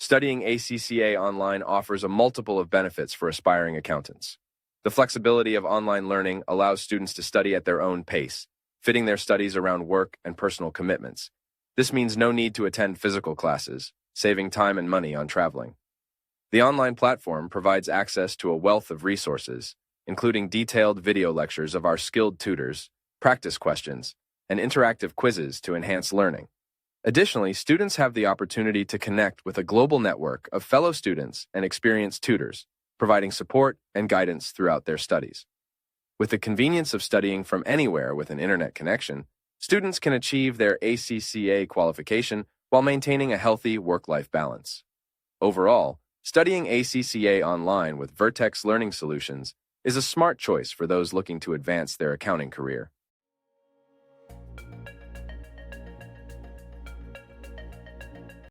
Studying ACCA online offers a multiple of benefits for aspiring accountants. The flexibility of online learning allows students to study at their own pace, fitting their studies around work and personal commitments. This means no need to attend physical classes, saving time and money on traveling. The online platform provides access to a wealth of resources, including detailed video lectures of our skilled tutors, practice questions, and interactive quizzes to enhance learning. Additionally, students have the opportunity to connect with a global network of fellow students and experienced tutors, providing support and guidance throughout their studies. With the convenience of studying from anywhere with an internet connection, students can achieve their ACCA qualification while maintaining a healthy work-life balance. Overall, studying ACCA online with Vertex Learning Solutions is a smart choice for those looking to advance their accounting career.